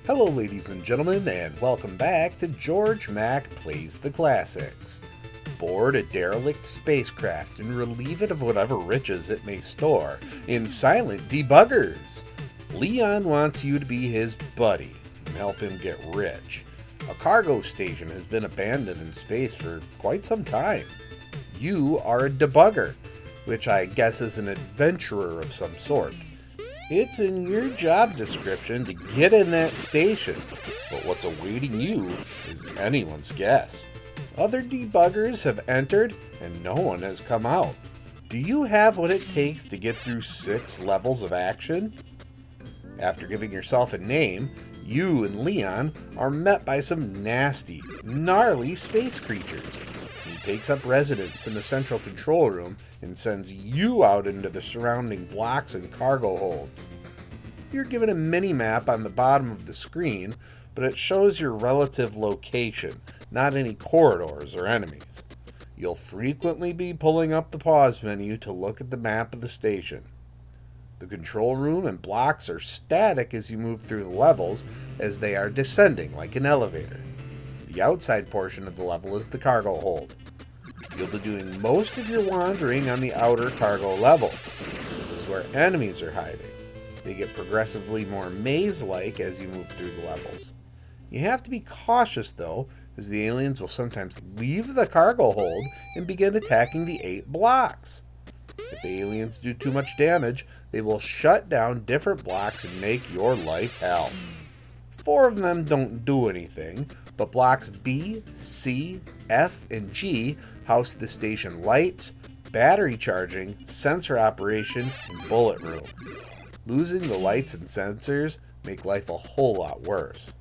Hello ladies and gentlemen, and welcome back to Georg Mack Plays the Classics. Board a derelict spacecraft and relieve it of whatever riches it may store in silent debuggers. Leon wants you to be his buddy and help him get rich. A cargo station has been abandoned in space for quite some time. You are a debugger, which I guess is an adventurer of some sort. It's in your job description to get in that station, but what's awaiting you is anyone's guess. Other debuggers have entered and no one has come out. Do you have what it takes to get through 6 levels of action? After giving yourself a name, you and Leon are met by some nasty, gnarly space creatures. He takes up residence in the central control room and sends you out into the surrounding blocks and cargo holds. You're given a mini-map on the bottom of the screen, but it shows your relative location, not any corridors or enemies. You'll frequently be pulling up the pause menu to look at the map of the station. The control room and blocks are static as you move through the levels, as they are descending like an elevator. The outside portion of the level is the cargo hold. You'll be doing most of your wandering on the outer cargo levels. This is where enemies are hiding. They get progressively more maze-like as you move through the levels. You have to be cautious though, as the aliens will sometimes leave the cargo hold and begin attacking the 8 blocks. If the aliens do too much damage, they will shut down different blocks and make your life hell. 4 of them don't do anything, but blocks B, C, F, and G house the station lights, battery charging, sensor operation, and bullet room. Losing the lights and sensors make life a whole lot worse.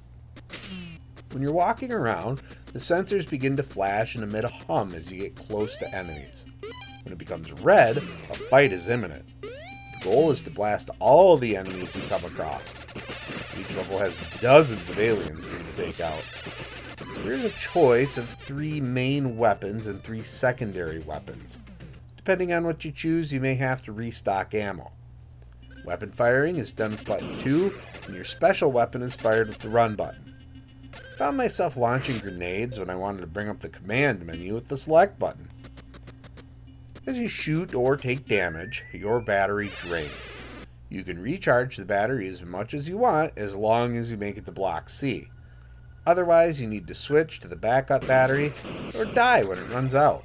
When you're walking around, the sensors begin to flash and emit a hum as you get close to enemies. When it becomes red, a fight is imminent. The goal is to blast all the enemies you come across. Each level has dozens of aliens for you to take out. There's a choice of 3 main weapons and 3 secondary weapons. Depending on what you choose, you may have to restock ammo. Weapon firing is done with button 2, and your special weapon is fired with the run button. I found myself launching grenades when I wanted to bring up the command menu with the select button. As you shoot or take damage, your battery drains. You can recharge the battery as much as you want as long as you make it to block C. Otherwise, you need to switch to the backup battery or die when it runs out.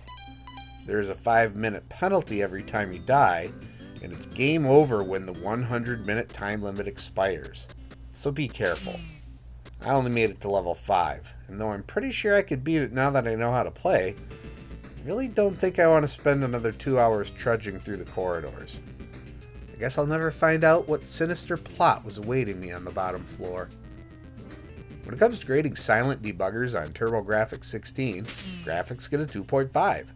There is a 5-minute penalty every time you die, and it's game over when the 100-minute time limit expires. So be careful. I only made it to level 5, and though I'm pretty sure I could beat it now that I know how to play, I really don't think I want to spend another 2 hours trudging through the corridors. I guess I'll never find out what sinister plot was awaiting me on the bottom floor. When it comes to grading silent debuggers on TurboGrafx-16, graphics get a 2.5.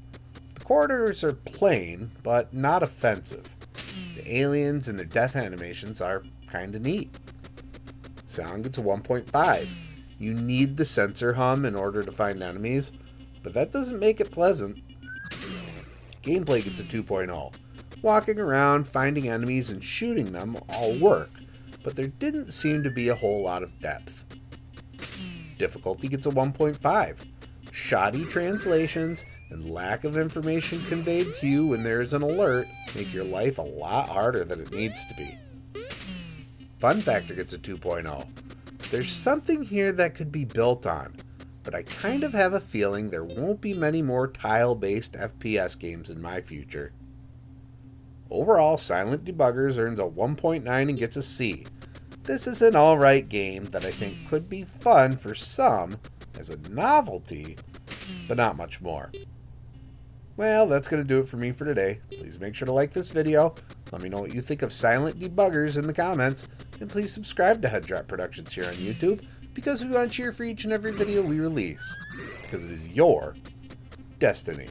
The corridors are plain, but not offensive. The aliens and their death animations are kinda neat. Sound gets a 1.5. You need the sensor hum in order to find enemies, but that doesn't make it pleasant. Gameplay gets a 2.0. Walking around, finding enemies, and shooting them all work, but there didn't seem to be a whole lot of depth. Difficulty gets a 1.5. Shoddy translations and lack of information conveyed to you when there is an alert make your life a lot harder than it needs to be. Fun factor gets a 2.0. There's something here that could be built on, but I kind of have a feeling there won't be many more tile-based FPS games in my future. Overall, Silent Debuggers earns a 1.9 and gets a C. This is an alright game that I think could be fun for some as a novelty, but not much more. Well, that's going to do it for me for today. Please make sure to like this video, let me know what you think of Silent Debuggers in the comments, and please subscribe to Headdrop Productions here on YouTube, because we want you here for each and every video we release, because it is your destiny.